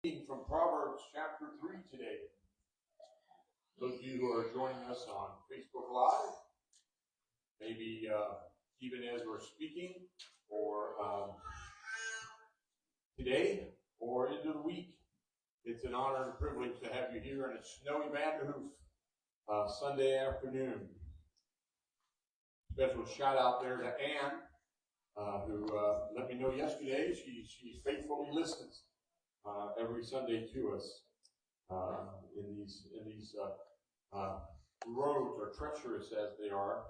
From Proverbs chapter 3 today. Those of you who are joining us on Facebook Live, maybe even as we're speaking, or today, or into the week, it's an honor and privilege to have you here on a snowy Vanderhoof Sunday afternoon. Special shout out there to Ann, who let me know yesterday she faithfully listens every Sunday to us in these roads are treacherous as they are.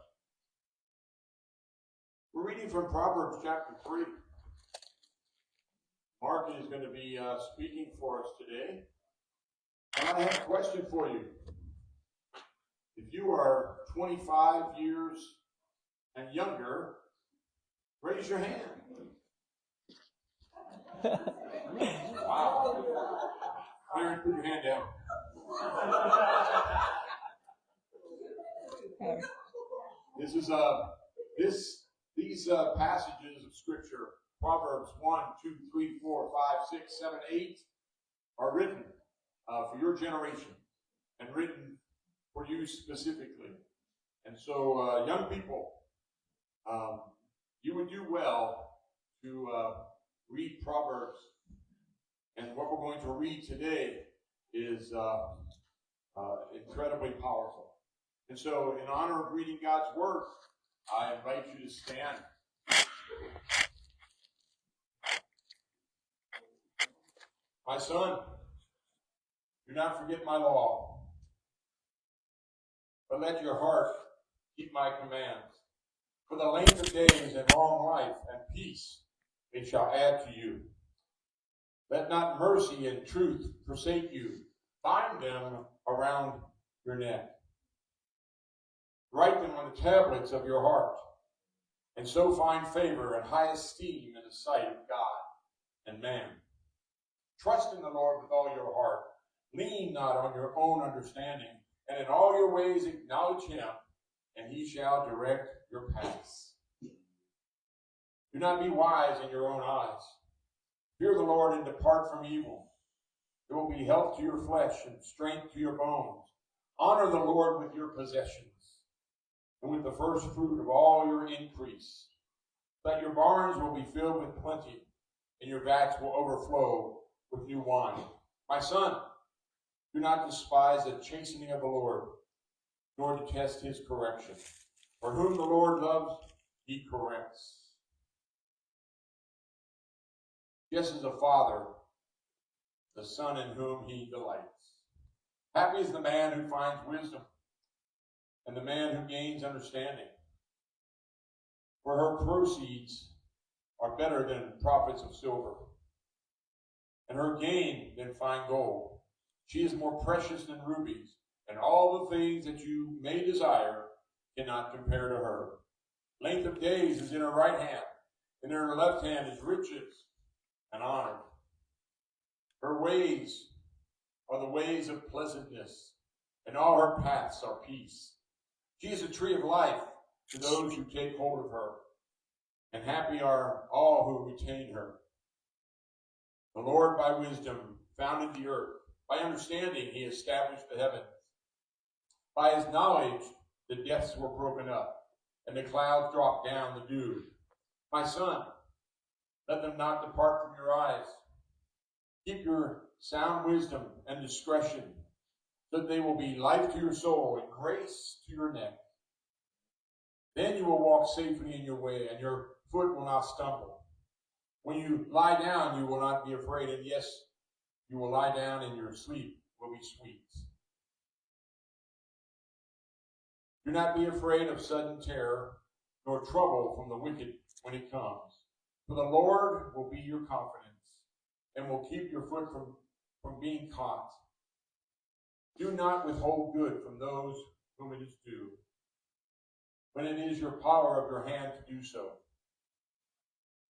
We're reading from Proverbs chapter 3. Mark is going to be speaking for us today. And I have a question for you. If you are 25 years and younger, raise your hand. Wow. Larry, put your hand down. These passages of Scripture, Proverbs 1, 2, 3, 4, 5, 6, 7, 8, are written for your generation and written for you specifically. And so, young people, you would do well to read Proverbs. And what we're going to read today is incredibly powerful. And so, in honor of reading God's Word, I invite you to stand. My son, do not forget my law, but let your heart keep my commands. For the length of days and long life and peace they shall add to you. Let not mercy and truth forsake you. Bind them around your neck. Write them on the tablets of your heart, and so find favor and high esteem in the sight of God and man. Trust in the Lord with all your heart. Lean not on your own understanding, and in all your ways acknowledge him, and he shall direct your paths. Do not be wise in your own eyes. Fear the Lord and depart from evil. It will be health to your flesh and strength to your bones. Honor the Lord with your possessions and with the first fruit of all your increase. That your barns will be filled with plenty and your vats will overflow with new wine. My son, do not despise the chastening of the Lord, nor detest his correction. For whom the Lord loves, he corrects. Just as a father, the son in whom he delights. Happy is the man who finds wisdom, and the man who gains understanding. For her proceeds are better than profits of silver, and her gain than fine gold. She is more precious than rubies, and all the things that you may desire cannot compare to her. Length of days is in her right hand, and in her left hand is riches and honor. Her ways are the ways of pleasantness, and all her paths are peace. She is a tree of life to those who take hold of her, and happy are all who retain her. The Lord by wisdom founded the earth. By understanding he established the heavens. By his knowledge the depths were broken up, and the clouds dropped down the dew. My son, let them not depart from your eyes. Keep your sound wisdom and discretion, so that they will be life to your soul and grace to your neck. Then you will walk safely in your way, and your foot will not stumble. When you lie down, you will not be afraid, and yes, you will lie down, and your sleep will be sweet. Do not be afraid of sudden terror, nor trouble from the wicked when it comes. For the Lord will be your confidence, and will keep your foot from being caught. Do not withhold good from those whom it is due, when it is your power of your hand to do so.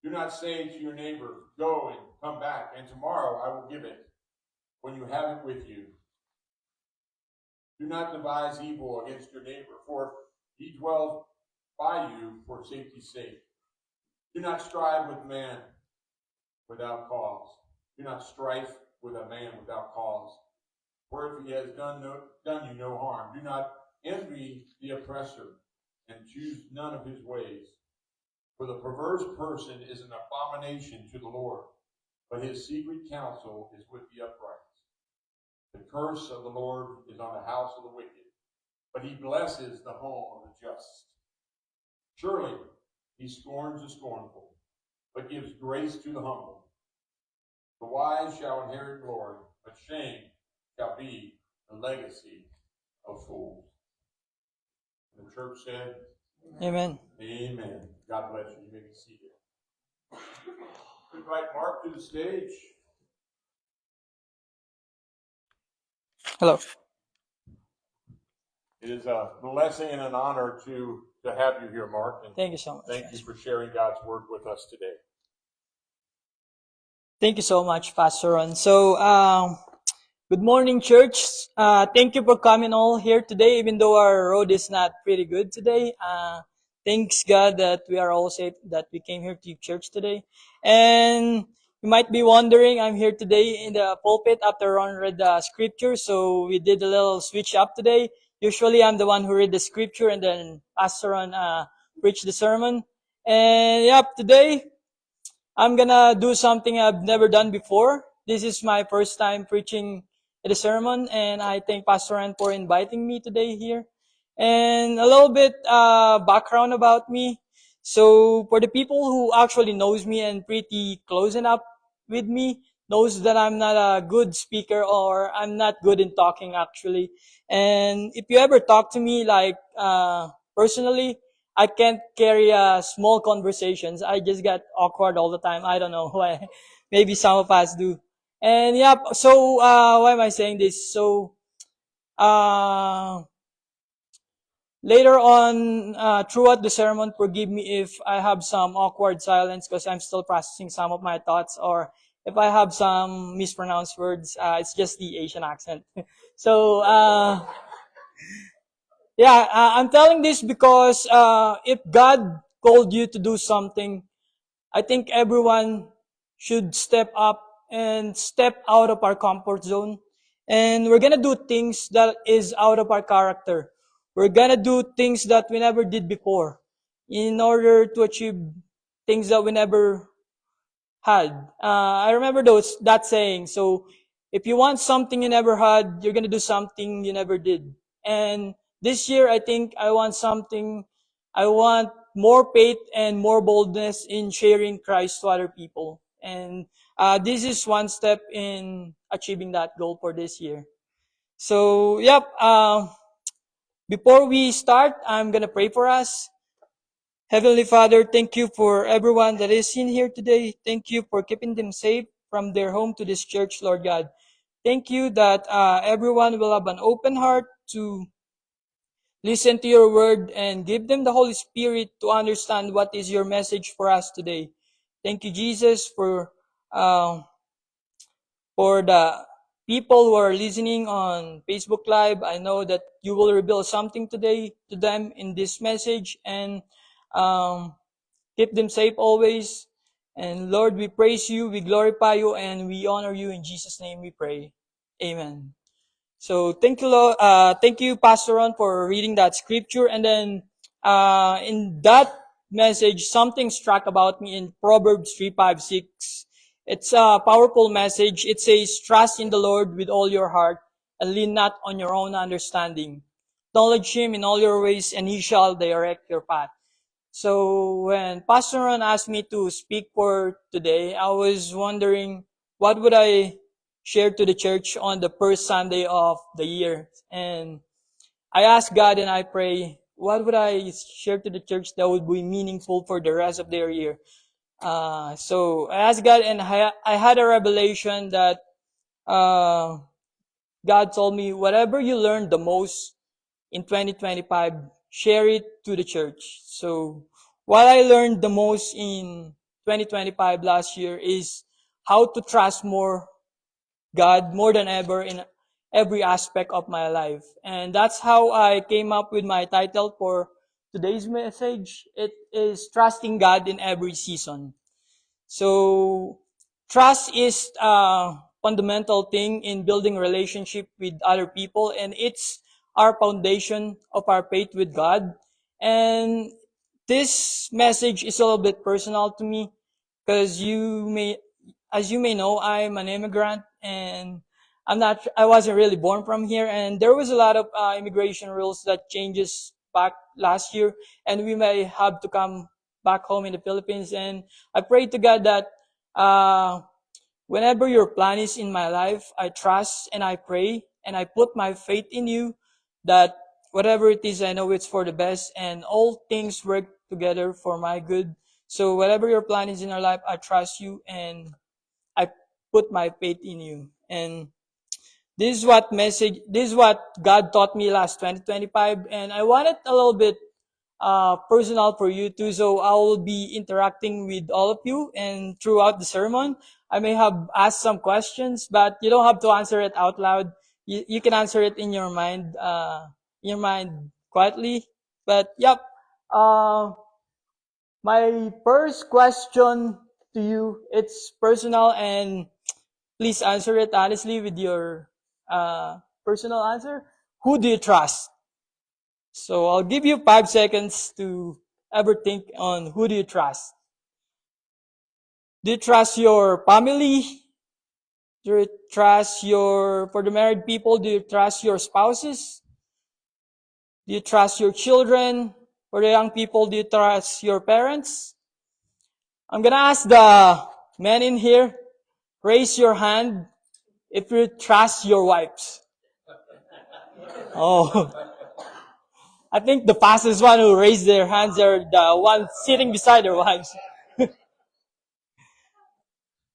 Do not say to your neighbor, go and come back, and tomorrow I will give it, when you have it with you. Do not devise evil against your neighbor, for he dwells by you for safety's sake. Do not strive with man without cause. Do not strife with a man without cause. For if he has done you no harm, do not envy the oppressor, and choose none of his ways. For the perverse person is an abomination to the Lord, but his secret counsel is with the upright. The curse of the Lord is on the house of the wicked, but he blesses the home of the just. Surely he scorns the scornful, but gives grace to the humble. The wise shall inherit glory, but shame shall be the legacy of fools. And the church said, Amen. Amen. God bless you. You may be seated. We invite Mark to the stage. Hello. It is a blessing and an honor to have you here, Mark. And Thank you so much. thank you for sharing God's word with us today. Thank you so much, Pastor Ron. So, good morning, church. Thank you for coming all here today, even though our road is not pretty good today. Thanks God that we are all safe, that we came here to church today. And you might be wondering, I'm here today in the pulpit after Ron read the scripture, so we did a little switch up today. Usually I'm the one who read the scripture and then Pastor Ron preached the sermon. And yep, today I'm gonna do something I've never done before. This is my first time preaching the sermon, and I thank Pastor Ron for inviting me today here. And a little bit background about me. So for the people who actually knows me and pretty close enough with me, knows that I'm not a good speaker or I'm not good in talking actually. And if you ever talk to me like personally, I can't carry small conversations. I just get awkward all the time. I don't know why. Maybe some of us do. And yeah, so why am I saying this? So later on, throughout the sermon, forgive me if I have some awkward silence because I'm still processing some of my thoughts, or if I have some mispronounced words, it's just the Asian accent. So yeah, I'm telling this because if God called you to do something, I think everyone should step up and step out of our comfort zone. And we're gonna do things that is out of our character. We're gonna do things that we never did before in order to achieve things that we never had. I remember that saying. So if you want something you never had, you're gonna do something you never did. And this year, I think I want more faith and more boldness in sharing Christ to other people. And this is one step in achieving that goal for this year. So, yep, before we start, I'm gonna pray for us. Heavenly Father, thank you for everyone that is in here today. Thank you for keeping them safe from their home to this church, Lord God. Thank you that everyone will have an open heart to listen to your word and give them the Holy Spirit to understand what is your message for us today. Thank you, Jesus, for the people who are listening on Facebook Live. I know that you will reveal something today to them in this message, and keep them safe always. And Lord, we praise you, we glorify you, and we honor you. In Jesus' name we pray. Amen. So thank you, Lord. Thank you, Pastor Ron, for reading that scripture. And then in that message, something struck about me in Proverbs 3:5-6. It's a powerful message. It says, trust in the Lord with all your heart and lean not on your own understanding. Acknowledge Him in all your ways, and He shall direct your path. So when Pastor Ron asked me to speak for today, I was wondering what would I share to the church on the first Sunday of the year. And I asked God and I pray, what would I share to the church that would be meaningful for the rest of their year? So I asked God, and I had a revelation that God told me, whatever you learned the most in 2025, share it to the church. So what I learned the most in 2025 last year is how to trust God more than ever in every aspect of my life. And that's how I came up with my title for today's message. It is Trusting God in Every Season. So trust is fundamental thing in building relationship with other people, and it's our foundation of our faith with God. And this message is a little bit personal to me because as you may know, I'm an immigrant and I wasn't really born from here. And there was a lot of immigration rules that changes back last year, and we may have to come back home in the Philippines. And I pray to God that whenever your plan is in my life, I trust and I pray and I put my faith in you that whatever it is, I know it's for the best and all things work together for my good. So whatever your plan is in our life, I trust you and I put my faith in you. And this is what God taught me last 2025. And I want it a little bit personal for you too. So I will be interacting with all of you, and throughout the sermon, I may have asked some questions, but you don't have to answer it out loud. You can answer it in your mind quietly. But yep, my first question to you, it's personal, and please answer it honestly with your personal answer. Who do you trust? So I'll give you 5 seconds to ever think on who do you trust. Do you trust your family? Do you trust for the married people, do you trust your spouses? Do you trust your children? For the young people, do you trust your parents? I'm gonna ask the men in here, raise your hand if you trust your wives. Oh, I think the fastest one who raised their hands are the ones sitting beside their wives.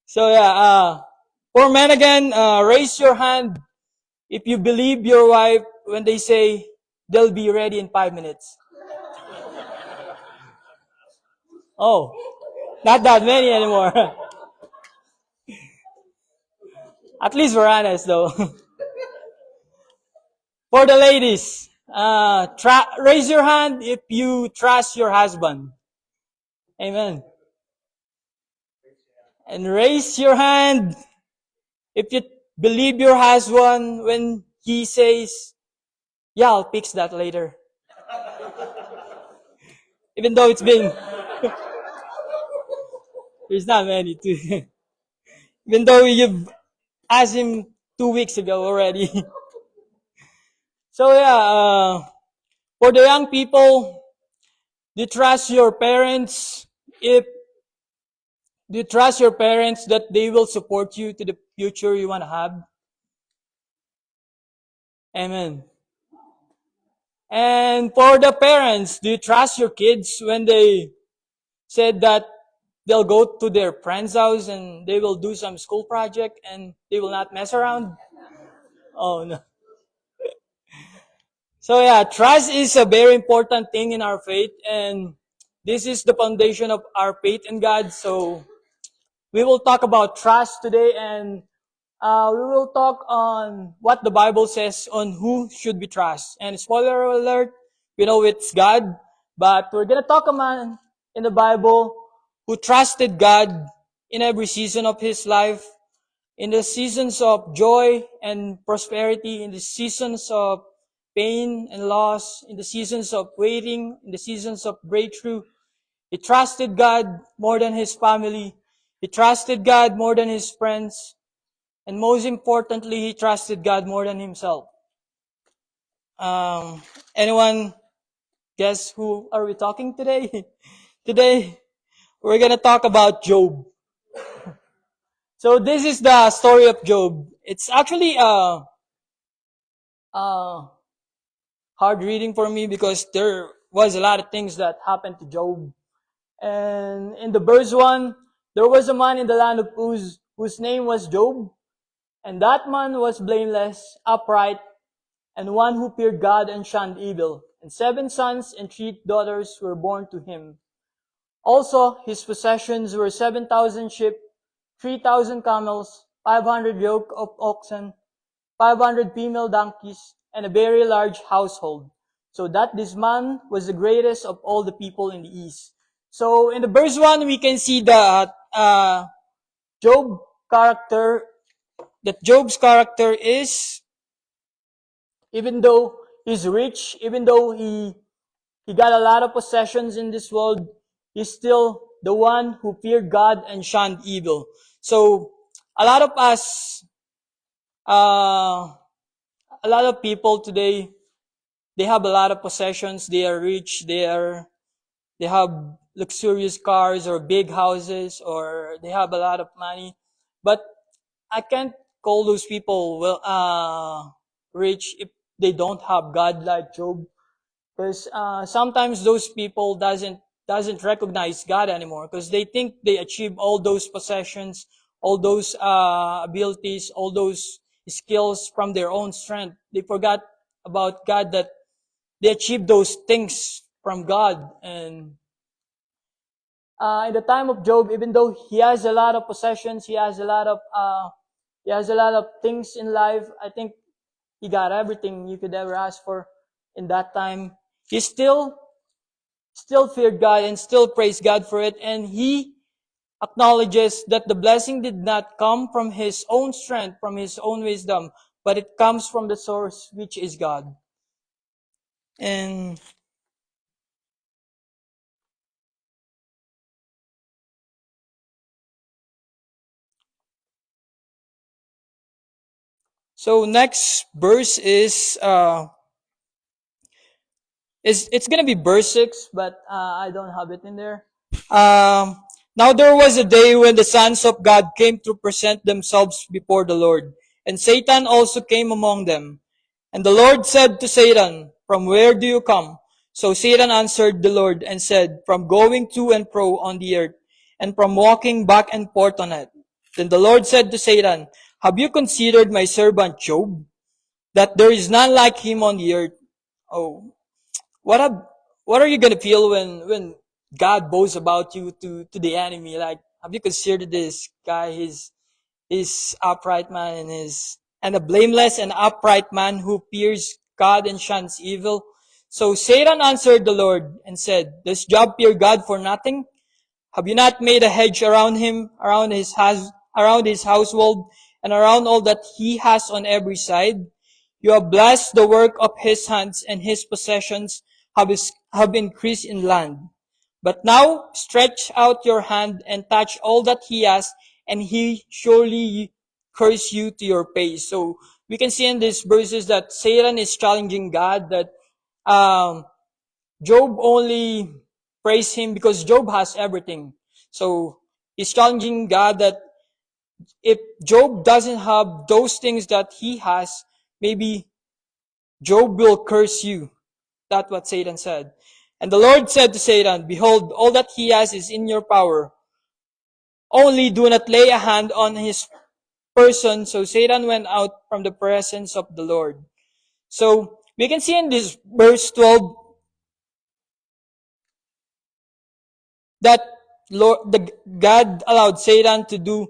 So yeah, for men again, raise your hand if you believe your wife when they say they'll be ready in 5 minutes. Oh, not that many anymore. At least we're honest though. For the ladies, raise your hand if you trust your husband. Amen. And raise your hand if you believe your husband when he says, yeah, I'll fix that later. Even though it's been, there's not many too. Even though you've asked him 2 weeks ago already. So yeah, for the young people, do you trust your parents do you trust your parents that they will support you to the future you want to have? Amen. And for the parents, do you trust your kids when they said that they'll go to their friend's house and they will do some school project and they will not mess around? Oh no. So yeah, trust is a very important thing in our faith, and this is the foundation of our faith in God. So we will talk about trust today, and we will talk on what the Bible says on who should we trust. And spoiler alert, we know it's God, but we're gonna talk a man in the Bible who trusted God in every season of his life, in the seasons of joy and prosperity, in the seasons of pain and loss, in the seasons of waiting, in the seasons of breakthrough. He trusted God more than his family. He trusted God more than his friends. And most importantly, he trusted God more than himself. Anyone guess who are we talking today? Today, we're going to talk about Job. So this is the story of Job. It's actually hard reading for me because there was a lot of things that happened to Job. And in the verse 1, there was a man in the land of Uz whose name was Job. And that man was blameless, upright, and one who feared God and shunned evil. And 7 sons and 3 daughters were born to him. Also, his possessions were 7,000 sheep, 3,000 camels, 500 yoke of oxen, 500 female donkeys, and a very large household. So that this man was the greatest of all the people in the east. So in the verse 1, we can see the Job character that Job's character is, even though he's rich, even though he got a lot of possessions in this world, he's still the one who feared God and shunned evil. So a lot of us, a lot of people today, they have a lot of possessions, they are rich, they have luxurious cars or big houses, or they have a lot of money. But I can't call those people rich if they don't have God like Job. Because sometimes those people doesn't recognize God anymore because they think they achieve all those possessions, all those abilities, all those skills from their own strength. They forgot about God, that they achieved those things from God. And in the time of Job, even though he has a lot of possessions, he has a lot of things in life. I think he got everything you could ever ask for in that time. He still feared God and still praised God for it. And he acknowledges that the blessing did not come from his own strength, from his own wisdom, but it comes from the source, which is God. And so next verse is it's gonna be verse 6, but I don't have it in there. Now there was a day when the sons of God came to present themselves before the Lord, and Satan also came among them. And the Lord said to Satan, "From where do you come?" So Satan answered the Lord and said, "From going to and fro on the earth, and from walking back and forth on it." Then the Lord said to Satan, "Have you considered my servant Job, that there is none like him on the earth?" Oh, what a, what are you gonna feel when God boasts about you to the enemy? Like, have you considered this guy? He's upright man, and a blameless and upright man who fears God and shuns evil. So Satan answered the Lord and said, "Does Job fear God for nothing? Have you not made a hedge around him, around his house, around his household, and around all that he has on every side? You have blessed the work of his hands, and his possessions have increased in land. But now stretch out your hand and touch all that he has, and he surely curse you to your face." So we can see in these verses that Satan is challenging God, that um, Job only praise him because Job has everything. So he's challenging God that if Job doesn't have those things that he has, maybe Job will curse you. That's what Satan said. And the Lord said to Satan, "Behold, all that he has is in your power. Only do not lay a hand on his person." So Satan went out from the presence of the Lord. So we can see in this verse 12 that God allowed Satan to do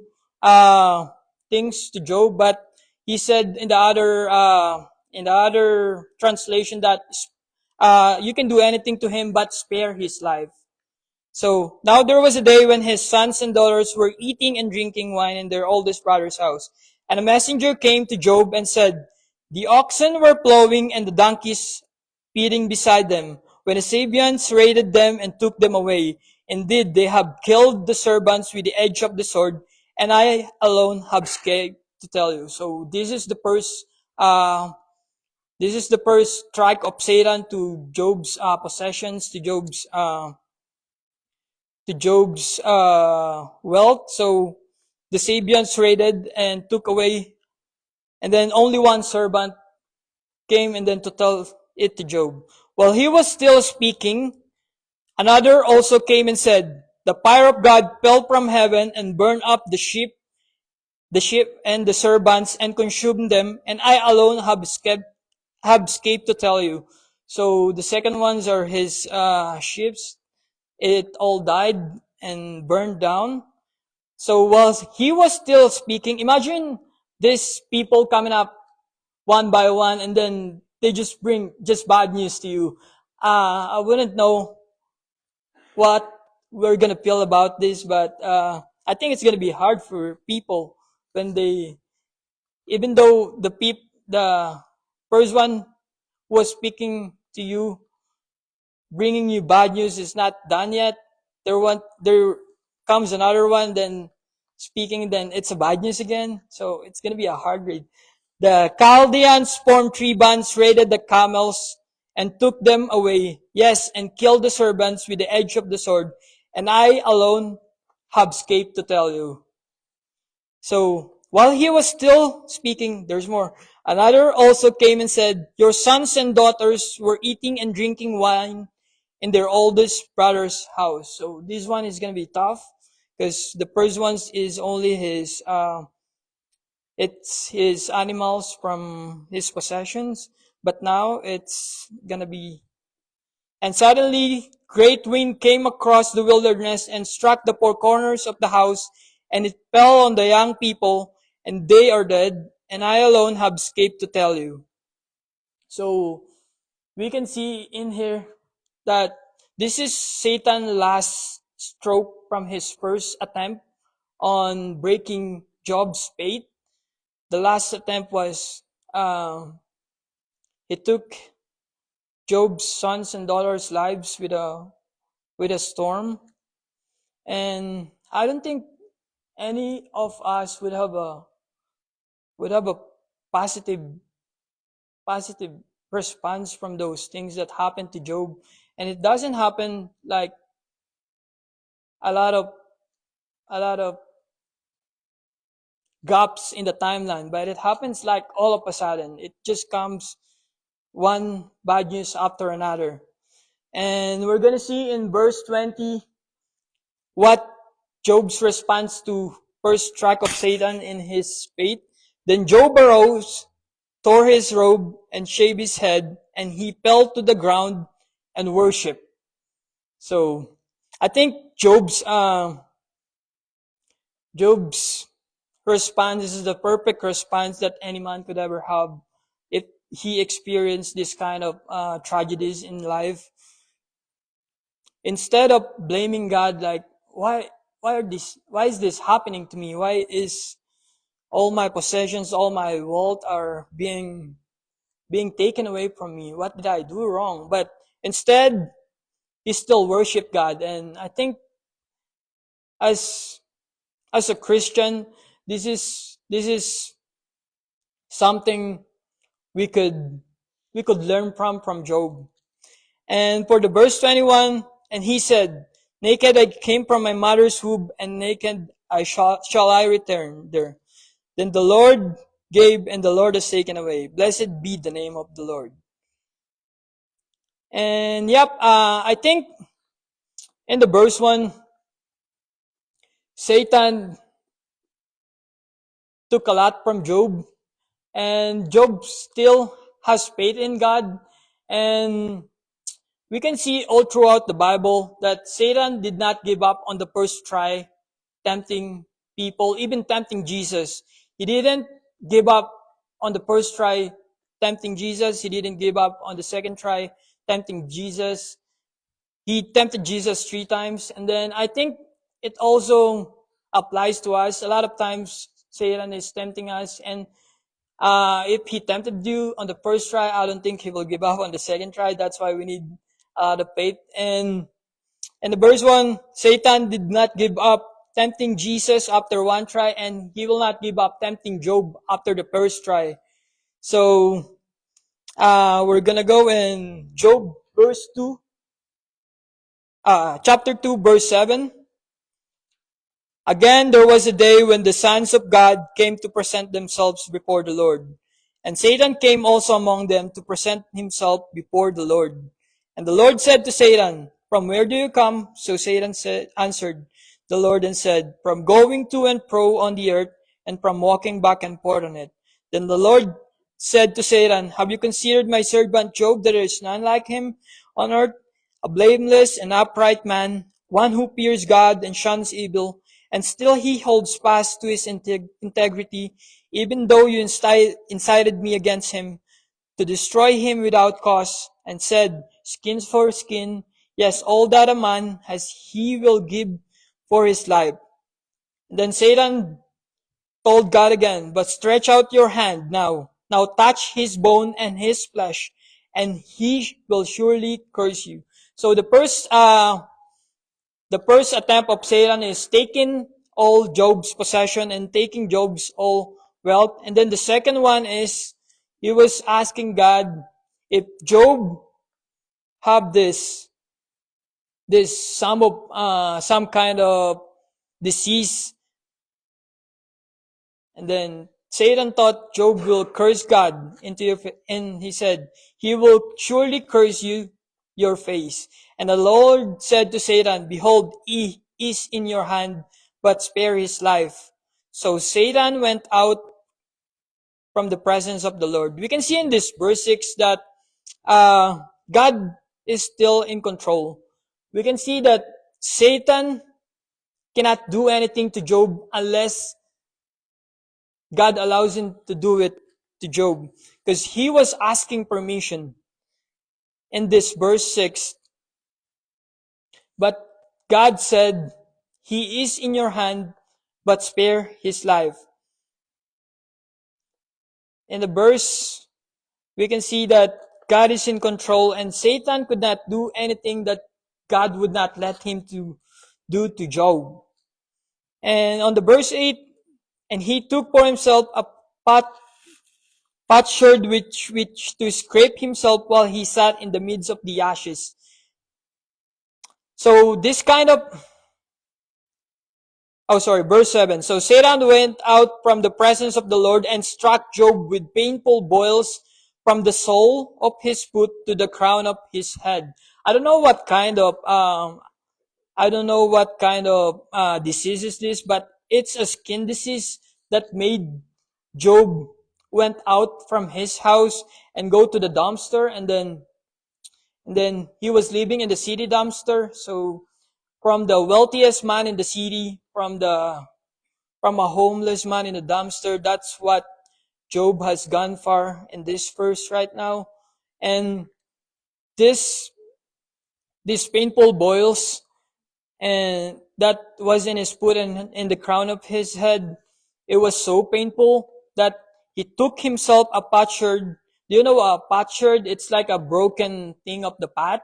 things to Job, but he said in the other translation that you can do anything to him but spare his life. So now there was a day when his sons and daughters were eating and drinking wine in their oldest brother's house. And a messenger came to Job and said, "The oxen were plowing and the donkeys feeding beside them, when the Sabians raided them and took them away. Indeed, they have killed the servants with the edge of the sword, and I alone have escaped to tell you." So this is the first strike of Satan to Job's possessions, to Job's wealth. So the Sabians raided and took away, and then only one servant came and then to tell it to Job. While he was still speaking, another also came and said, "The fire of God fell from heaven and burned up the ship and the servants and consumed them, and I alone have escaped to tell you." So the second ones are his ships. It all died and burned down. So while he was still speaking, imagine these people coming up one by one, and then they just bring just bad news to you. I wouldn't know what we're gonna feel about this, but I think it's gonna be hard for people when even though the first one was speaking to you, bringing you bad news is not done yet. There comes another one, then speaking, then it's a bad news again. So it's gonna be a hard read. The Chaldeans formed 3 bands, raided the camels, and took them away. Yes, and killed the servants with the edge of the sword. And I alone have escaped to tell you. So while he was still speaking, there's more. Another also came and said, your sons and daughters were eating and drinking wine in their oldest brother's house. So this one is going to be tough because the first one is only it's his animals from his possessions. But now it's going to be, and suddenly great wind came across the wilderness and struck the 4 corners of the house, and it fell on the young people, and they are dead, and I alone have escaped to tell you. So we can see in here that this is Satan's last stroke from his first attempt on breaking Job's faith. The last attempt was he took Job's sons and daughters' lives with a storm. And I don't think any of us would have a positive response from those things that happened to Job. And it doesn't happen like a lot of gaps in the timeline, but it happens like all of a sudden. It just comes one bad news after another. And we're gonna see in verse 20 what Job's response to first strike of Satan in his faith. Then Job arose, tore his robe, and shaved his head, and he fell to the ground and worshipped. So I think Job's response is the perfect response that any man could ever have if he experienced this kind of tragedies in life. Instead of blaming God, like, why is this happening to me? Why is all my possessions, all my wealth are being taken away from me? What did I do wrong? But instead, he still worshiped God. And I think as a Christian, this is something we could learn from Job. And for the verse 21, and he said, naked I came from my mother's womb, and naked shall I return there. Then the Lord gave, and the Lord has taken away. Blessed be the name of the Lord. And I think in the verse 1, Satan took a lot from Job, and Job still has faith in God. And we can see all throughout the Bible that Satan did not give up on the first try, tempting people, even tempting Jesus. He didn't give up on the first try, tempting Jesus. He didn't give up on the second try, tempting Jesus. He tempted Jesus 3 times. And then I think it also applies to us. A lot of times Satan is tempting us, and if he tempted you on the first try, I don't think he will give up on the second try. That's why we need the faith. And the verse 1, Satan did not give up tempting Jesus after 1 try, and he will not give up tempting Job after the first try. So we're gonna go in Job chapter 2, verse 7. Again, there was a day when the sons of God came to present themselves before the Lord. And Satan came also among them to present himself before the Lord. And the Lord said to Satan, from where do you come? So Satan answered the Lord and said, from going to and fro on the earth, and from walking back and forth on it. Then the Lord said to Satan, have you considered my servant Job, that there is none like him on earth, a blameless and upright man, one who fears God and shuns evil, and still he holds fast to his integrity, even though you incited me against him to destroy him without cause, and said, skin for skin, yes, all that a man has he will give for his life. And then Satan told God again, but stretch out your hand now. Now touch his bone and his flesh, and he will surely curse you. So the first attempt of Satan is taking all Job's possession and taking Job's all wealth. And then the second one is he was asking God if Job have this some kind of disease. And then Satan thought Job will curse God and he said, he will surely curse you, your face. And the Lord said to Satan, behold, he is in your hand, but spare his life. So Satan went out from the presence of the Lord. We can see in this verse 6 that God is still in control. We can see that Satan cannot do anything to Job unless God allows him to do it to Job. Because he was asking permission in this verse 6. But God said, he is in your hand, but spare his life. In the verse, we can see that God is in control and Satan could not do anything that God would not let him to do to Job. And on the verse 8, and he took for himself a potsherd which to scrape himself while he sat in the midst of the ashes. So this kind of, verse 7. So Satan went out from the presence of the Lord and struck Job with painful boils from the sole of his foot to the crown of his head. I don't know what kind of disease is this, but it's a skin disease that made Job went out from his house and go to the dumpster, and then he was living in the city dumpster. So from the wealthiest man in the city, from a homeless man in the dumpster, that's what Job has gone far in this verse right now. And this painful boils and that was in his foot and in the crown of his head, it was so painful that he took himself a potsherd. Do you know a potsherd? It's like a broken thing of the pot.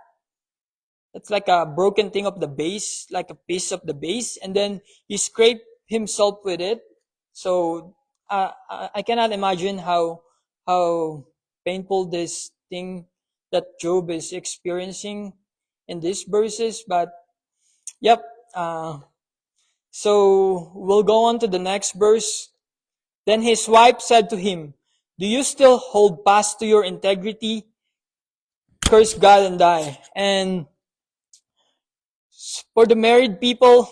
It's like a broken thing of the base, like a piece of the base, and then he scraped himself with it. So I cannot imagine how painful this thing that Job is experiencing in these verses. But yep. So we'll go on to the next verse. Then his wife said to him, do you still hold fast to your integrity? Curse God and die. And for the married people,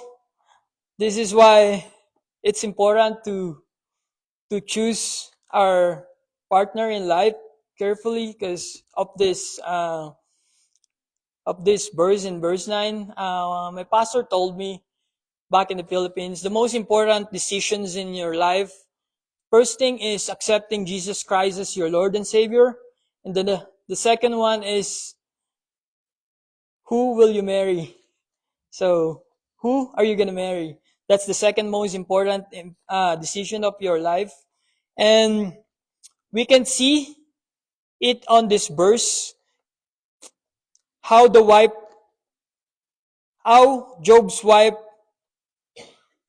this is why it's important to choose our partner in life carefully because of this verse in verse 9. My pastor told me back in the Philippines, the most important decisions in your life, first thing is accepting Jesus Christ as your Lord and Savior. And then the second one is, who will you marry? So, who are you going to marry? That's the second most important decision of your life. And we can see it on this verse, how Job's wife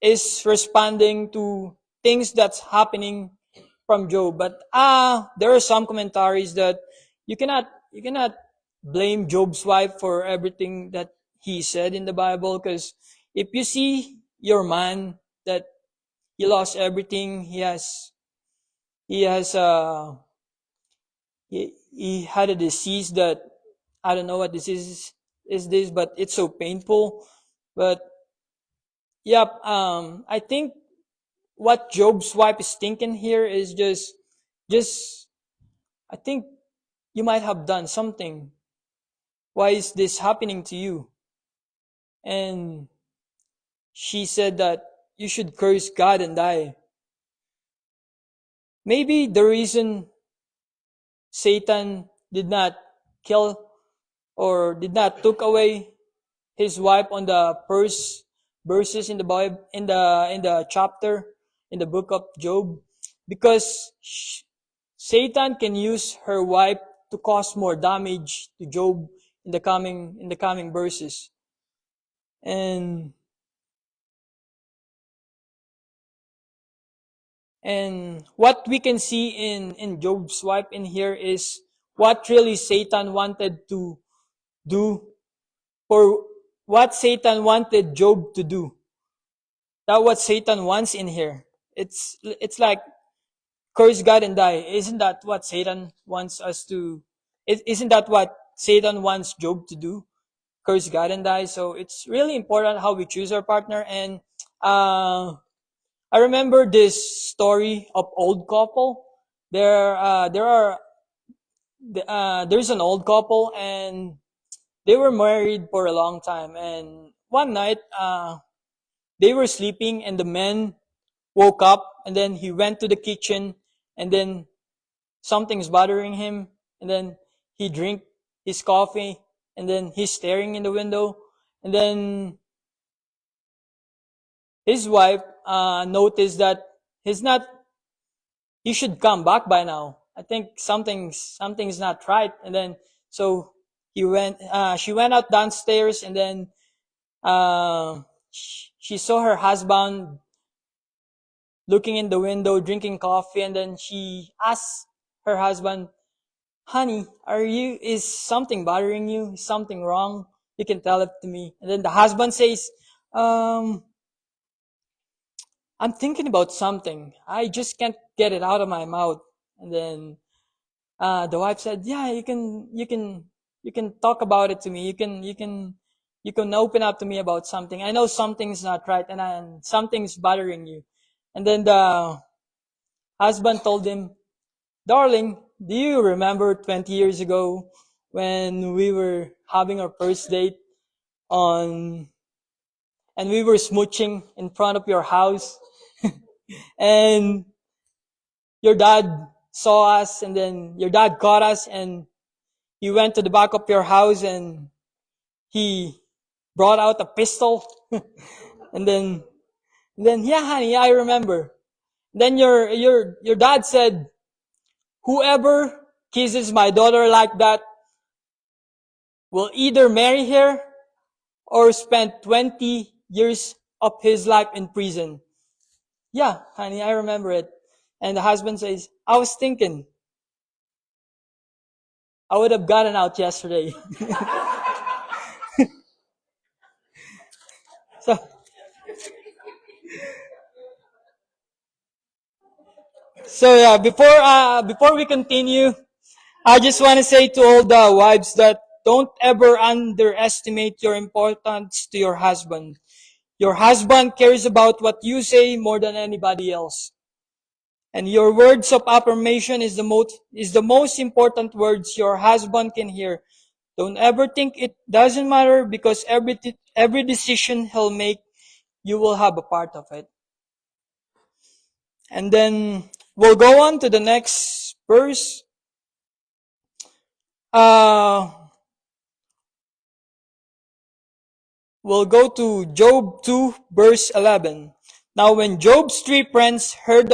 is responding to things that's happening from Job. But there are some commentaries that you cannot blame Job's wife for everything that he said in the Bible, because if you see your man that he lost everything, he had a disease that I don't know what disease is this, but it's so painful. But yep, I think what Job's wife is thinking here is just I think you might have done something. Why is this happening to you? And she said that you should curse God and die. Maybe the reason Satan did not kill or did not took away his wife on the first verses in the Bible, in the chapter, in the book of Job, because Satan can use her wife to cause more damage to Job in the coming verses. And what we can see in Job's wife in here is what really Satan wanted to do, or what Satan wanted Job to do. That's what Satan wants in here. It's like curse God and die. Isn't that what Satan wants us to? Isn't that what Satan wants Job to do? Curse God and die. So it's really important how we choose our partner. And I remember this story of old couple. There's an old couple, and they were married for a long time. And one night, they were sleeping, and the man woke up, and then he went to the kitchen, and then something's bothering him, and then he drink his coffee, and then he's staring in the window, and then his wife noticed that he's not. He should come back by now. I think something's not right, and then so he went. She went out downstairs, and then she saw her husband looking in the window, drinking coffee, and then she asked her husband, "Honey, is something bothering you? Is something wrong? You can tell it to me." And then the husband says, "I'm thinking about something. I just can't get it out of my mouth." And then the wife said, "Yeah, you can talk about it to me. You can open up to me about something. I know something's not right, and something's bothering you." And then the husband told him, "Darling, do you remember 20 years ago when we were having our first date on, and we were smooching in front of your house, and your dad saw us, and then your dad caught us, and he went to the back of your house, and he brought out a pistol, and then yeah, honey, I remember. Then your dad said, 'Whoever kisses my daughter like that will either marry her or spend 20 years of his life in prison.'" "Yeah, honey, I remember it." And the husband says, "I was thinking, I would have gotten out yesterday." so, so yeah, before we continue, I just want to say to all the wives that don't ever underestimate your importance to your husband. Your husband cares about what you say more than anybody else. And your words of affirmation is the most important words your husband can hear. Don't ever think it doesn't matter, because every decision he'll make, you will have a part of it. And then we'll go on to the next verse. We'll go to Job 2, verse 11. Now when Job's three friends heard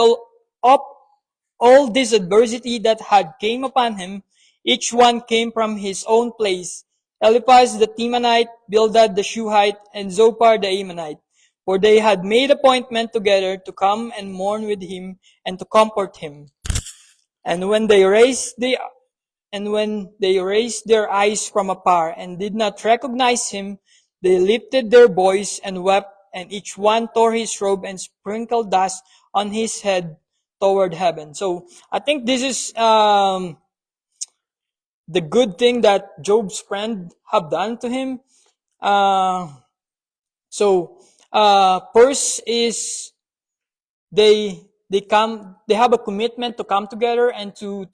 all this adversity that had came upon him, each one came from his own place: Eliphaz the Temanite, Bildad the Shuhite, and Zophar the Ammonite. For they had made appointment together to come and mourn with him and to comfort him. And when they raised their eyes from afar and did not recognize him, they lifted their voice and wept, and each one tore his robe and sprinkled dust on his head toward heaven. So I think this is the good thing that Job's friend have done to him. First is they have a commitment to come together and to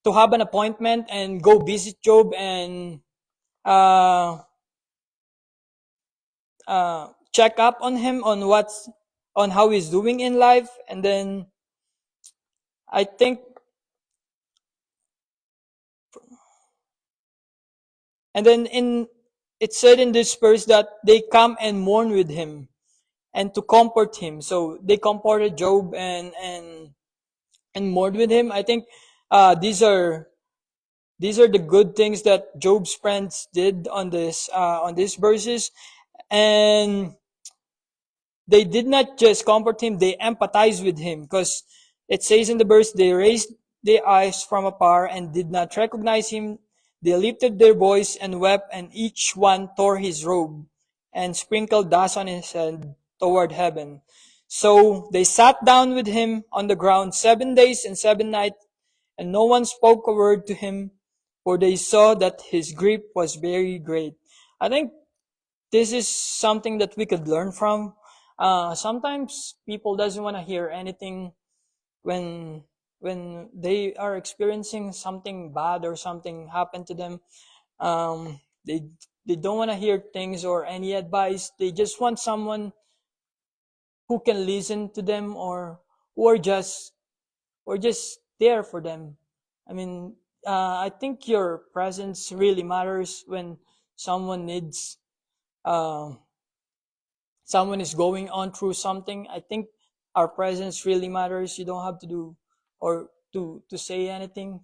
have an appointment and go visit Job and check up on him on how he's doing in life. And then I think it said in this verse that they come and mourn with him. and to comfort him. So they comforted Job and mourned with him. I think these are the good things that Job's friends did on these verses, and they did not just comfort him; they empathized with him, because it says in the verse, they raised their eyes from afar and did not recognize him. They lifted their voice and wept, and each one tore his robe and sprinkled dust on his head toward heaven. So they sat down with him on the ground 7 days and 7 nights, and no one spoke a word to him, for they saw that his grief was very great. I think this is something that we could learn from. Sometimes people doesn't want to hear anything when they are experiencing something bad or something happened to them. They don't want to hear things or any advice. They just want someone who can listen to them, or just there for them. I mean, I think your presence really matters when someone needs, uh, someone is going on through something. I think our presence really matters. You don't have to do or to say anything.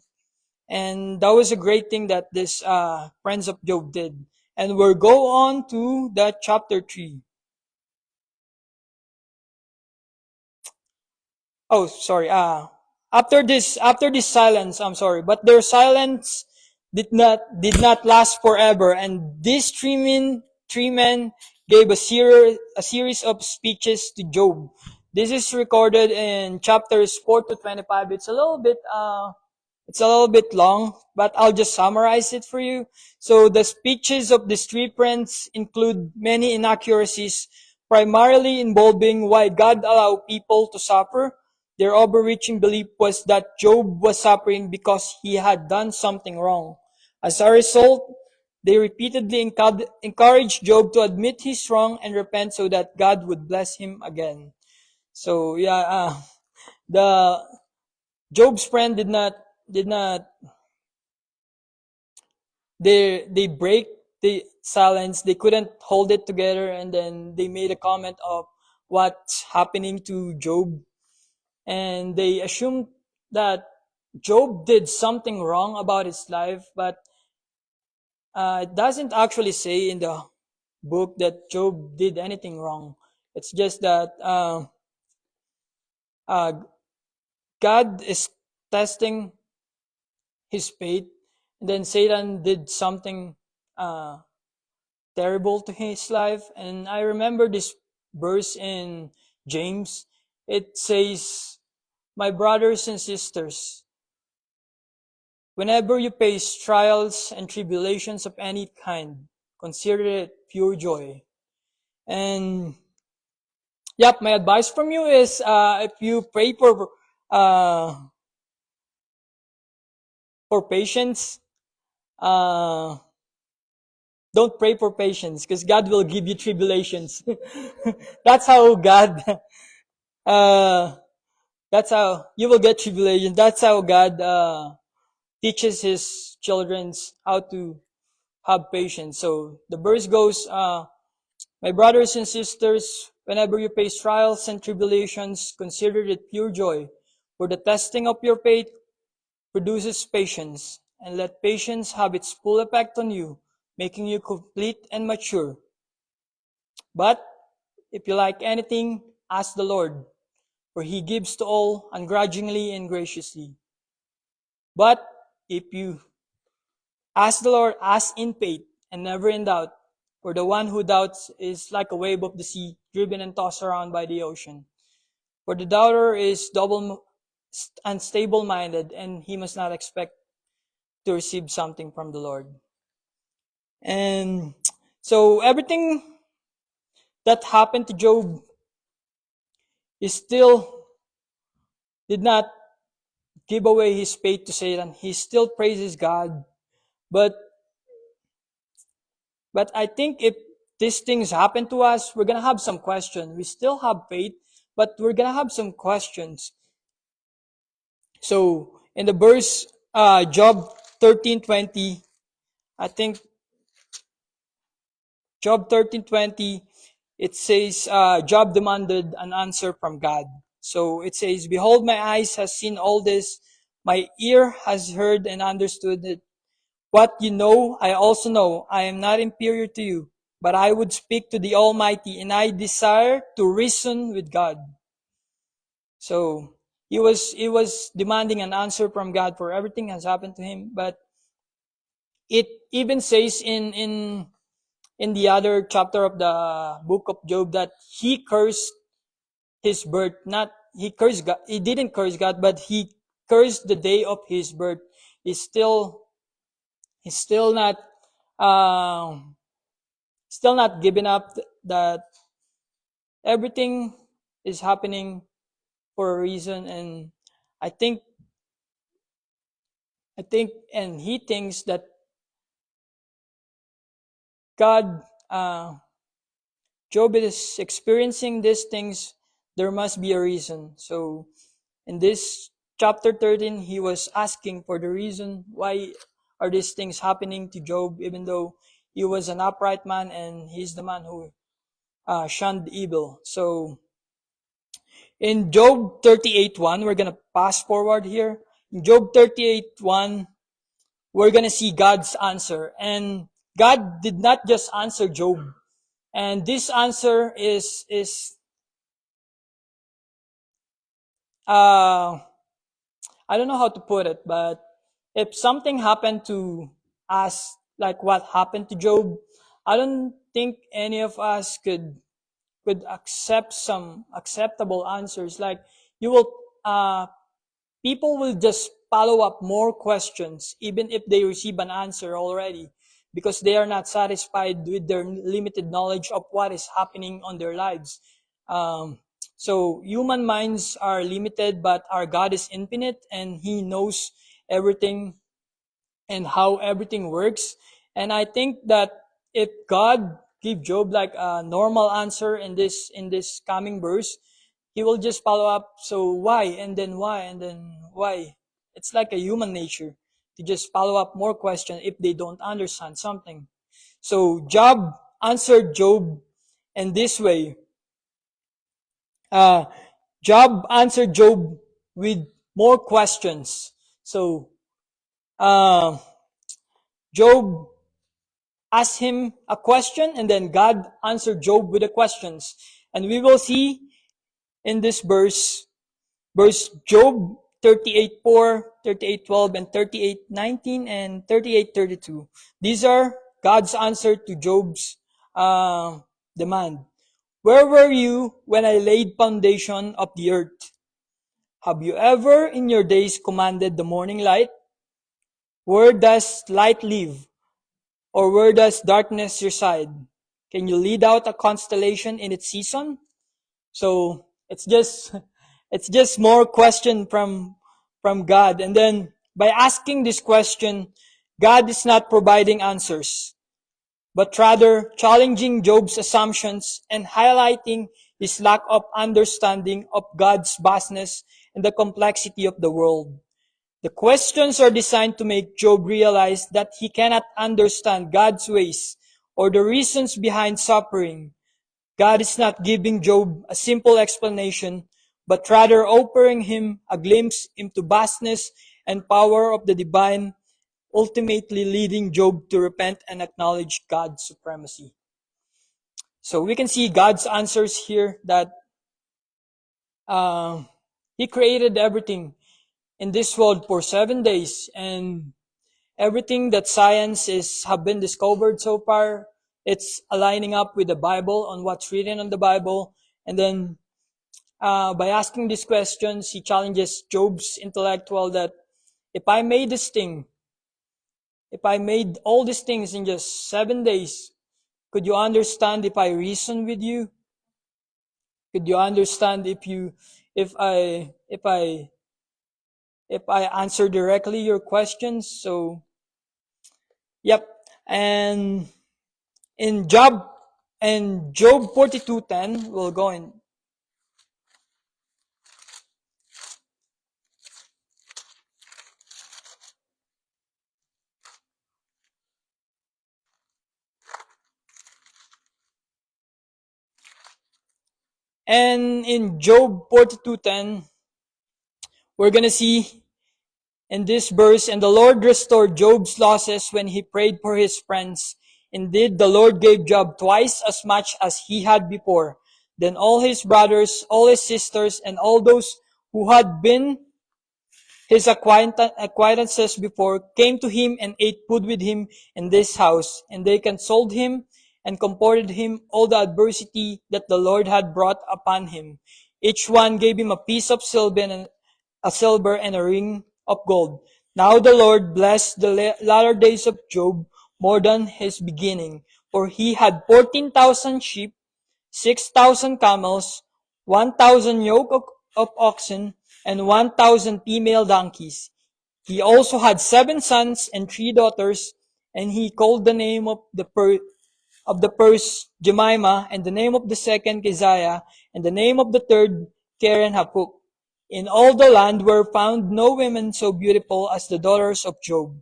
And that was a great thing that this friends of Job did. And we'll go on to the chapter 3. Oh, sorry. After this silence, I'm sorry, but their silence did not last forever, and these three men gave a series of speeches to Job. This is recorded in chapters 4 to 25. It's a little bit long, but I'll just summarize it for you. So the speeches of these three friends include many inaccuracies, primarily involving why God allowed people to suffer. Their overreaching belief was that Job was suffering because he had done something wrong. As a result, they repeatedly encouraged Job to admit his wrong and repent so that God would bless him again. So yeah, the Job's friend did not they break the silence. They couldn't hold it together, and then they made a comment of what's happening to Job, and they assumed that Job did something wrong about his life, but it doesn't actually say in the book that Job did anything wrong. It's just that uh, God is testing his faith, and then Satan did something uh, terrible to his life. And I remember this verse in James. It says, "My brothers and sisters, whenever you face trials and tribulations of any kind, consider it pure joy." And yep, my advice from you is, if you pray uh, for patience, uh, don't pray for patience, because God will give you tribulations. That's how God, uh, that's how you will get tribulation. That's how God teaches His children how to have patience. So the verse goes, "My brothers and sisters, whenever you face trials and tribulations, consider it pure joy, for the testing of your faith produces patience, and let patience have its full effect on you, making you complete and mature. But if you lack anything, ask the Lord, for He gives to all ungrudgingly and graciously. But if you ask the Lord, ask in faith and never in doubt, for the one who doubts is like a wave of the sea, driven and tossed around by the ocean. For the doubter is unstable-minded, and he must not expect to receive something from the Lord." And so everything that happened to Job, he still did not give away his faith to Satan. He still praises God. But I think if these things happen to us, we're gonna have some questions. We still have faith, but we're gonna have some questions. So in the verse, Job 13:20, I think Job 13:20, it says, Job demanded an answer from God. So it says, "Behold, my eyes has seen all this, my ear has heard and understood it. What you know, I also know. I am not inferior to you, but I would speak to the Almighty, and I desire to reason with God." So he was demanding an answer from God for everything has happened to him. But it even says in the other chapter of the book of Job that he cursed his birth. Not he cursed God. He didn't curse God, but he cursed the day of his birth. He's still he's um, still not giving up that everything is happening for a reason. And I think and he thinks that God, Job is experiencing these things. There must be a reason. So in this chapter 13, he was asking for the reason why are these things happening to Job, even though he was an upright man and he's the man who shunned evil. So in Job 38:1, we're gonna pass forward here. In Job 38:1, we're gonna see God's answer, and God did not just answer Job. And this answer is uh I don't know how to put it, but if something happened to us like what happened to Job, I don't think any of us could accept some acceptable answers. Like you will people will just follow up more questions even if they receive an answer already, because they are not satisfied with their limited knowledge of what is happening on their lives. Um, so human minds are limited, but our God is infinite and He knows everything and how everything works. And I think that if God give Job like a normal answer in this coming verse, he will just follow up. So why and then why and then why? It's like a human nature to just follow up more questions if they don't understand something. So Job answered Job in this way. Uh, Job answered Job with more questions. So uh, Job asked him a question, and then God answered Job with the questions. And we will see in this verse Job 38:4, 38:12, and 38:19, and 38:32. These are God's answer to Job's demand. Where were you when I laid foundation of the earth? Have you ever in your days commanded the morning light? Where does light live? Or where does darkness reside? Can you lead out a constellation in its season? So it's just more question from God. And then by asking this question, God is not providing answers, but rather challenging Job's assumptions and highlighting his lack of understanding of God's vastness and the complexity of the world. The questions are designed to make Job realize that he cannot understand God's ways or the reasons behind suffering. God is not giving Job a simple explanation, but rather offering him a glimpse into vastness and power of the divine, ultimately leading Job to repent and acknowledge God's supremacy. So we can see God's answers here that uh, He created everything in this world for 7 days, and everything that science is have been discovered so far, it's aligning up with the Bible on what's written on the Bible. And then by asking these questions, he challenges Job's intellectual that if I made this thing, if I made all these things in just 7 days, could you understand if I reason with you? Could you understand if I answer directly your questions? So, yep. And in Job 42:10, we'll go in. And in Job 42:10, we're gonna see in this verse, and the Lord restored Job's losses when he prayed for his friends. Indeed, the Lord gave Job twice as much as he had before. Then all his brothers, all his sisters, and all those who had been his acquaintances before came to him and ate food with him in this house, and they consoled him and comforted him all the adversity that the Lord had brought upon him. Each one gave him a piece of silver and a ring of gold. Now the Lord blessed the latter days of Job more than his beginning, for he had 14,000 sheep, 6,000 camels, 1,000 yoke of oxen, and 1,000 female donkeys. He also had 7 sons and 3 daughters, and he called the name of the first Jemimah, and the name of the second Keziah, and the name of the third Keren Hapuk. In all the land were found no women so beautiful as the daughters of Job.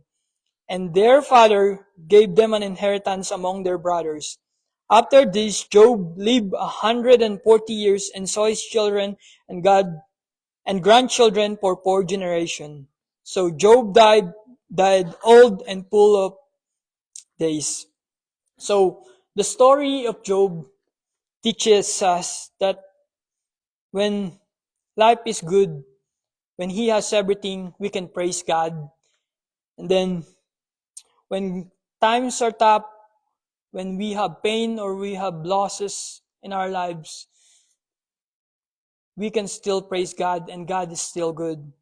And their father gave them an inheritance among their brothers. After this, Job lived 140 years and saw his children and grandchildren for 4 generations. So Job died old and full of days. So the story of Job teaches us that when life is good, when he has everything, we can praise God. And then when times are tough, when we have pain or we have losses in our lives, we can still praise God, and God is still good.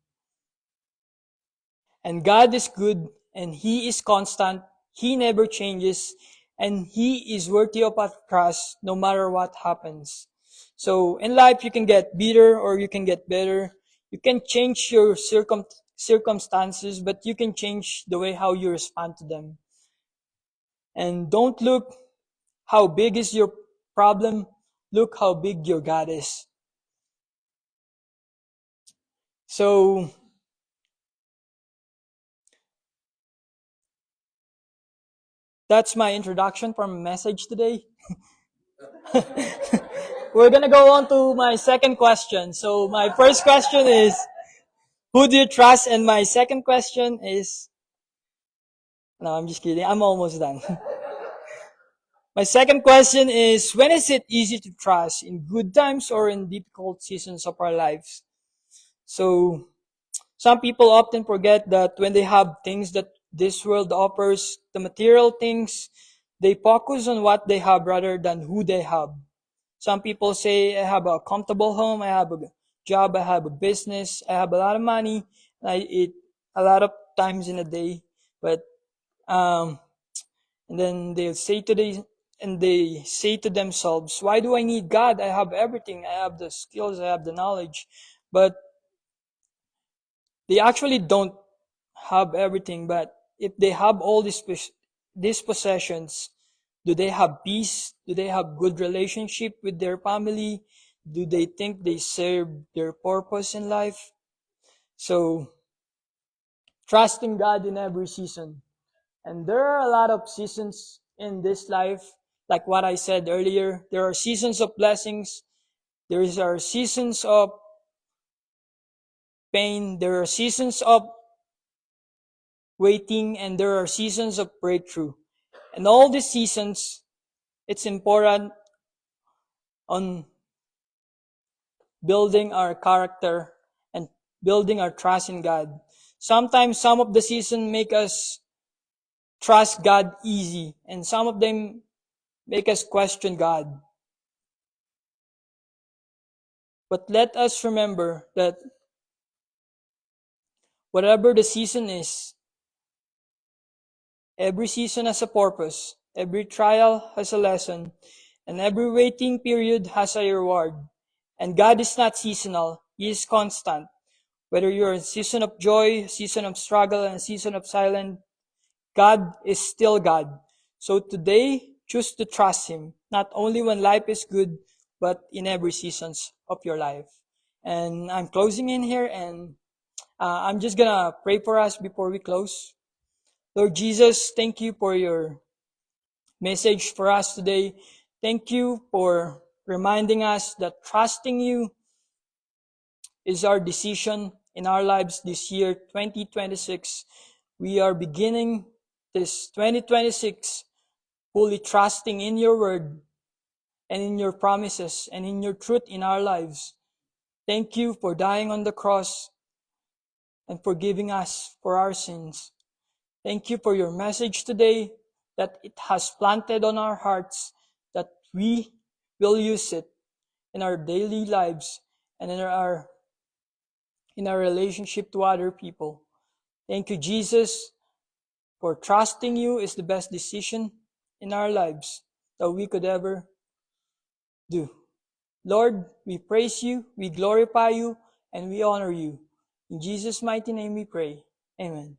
And God is good, and He is constant. He never changes, and He is worthy of our trust no matter what happens. So in life, you can get bitter or you can get better. You can change your circumstances, but you can change the way how you respond to them. And don't look how big is your problem. Look how big your God is. So that's my introduction for my message today. We're gonna go on to my second question. So my first question is, who do you trust? And my second question is, no, I'm just kidding. I'm almost done. My second question is, when is it easy to trust? In good times or in difficult seasons of our lives? So some people often forget that when they have things that this world offers, the material things, they focus on what they have rather than who they have. Some people say, I have a comfortable home, I have a job, I have a business, I have a lot of money, I eat a lot of times in a day. But and then they say to themselves, why do I need God? I have everything. I have the skills, I have the knowledge. But they actually don't have everything. But if they have all these possessions, do they have peace? Do they have good relationship with their family? Do they think they serve their purpose in life? So, trusting God in every season. And there are a lot of seasons in this life. Like what I said earlier, there are seasons of blessings. There are seasons of pain. There are seasons of waiting, and there are seasons of breakthrough. And all these seasons, it's important on building our character and building our trust in God. Sometimes some of the seasons make us trust God easy, and some of them make us question God. But let us remember that whatever the season is, every season has a purpose, every trial has a lesson, and every waiting period has a reward. And God is not seasonal, He is constant. Whether you're in a season of joy, a season of struggle, and a season of silence, God is still God. So today, choose to trust Him, not only when life is good, but in every seasons of your life. And I'm closing in here, and I'm just gonna pray for us before we close. Lord Jesus, thank you for your message for us today. Thank you for reminding us that trusting you is our decision in our lives this year, 2026. We are beginning this 2026 fully trusting in your word and in your promises and in your truth in our lives. Thank you for dying on the cross and forgiving us for our sins. Thank you for your message today, that it has planted on our hearts, that we will use it in our daily lives and in our relationship to other people. Thank you, Jesus, for trusting you is the best decision in our lives that we could ever do. Lord, we praise you, we glorify you, and we honor you. In Jesus' mighty name we pray. Amen.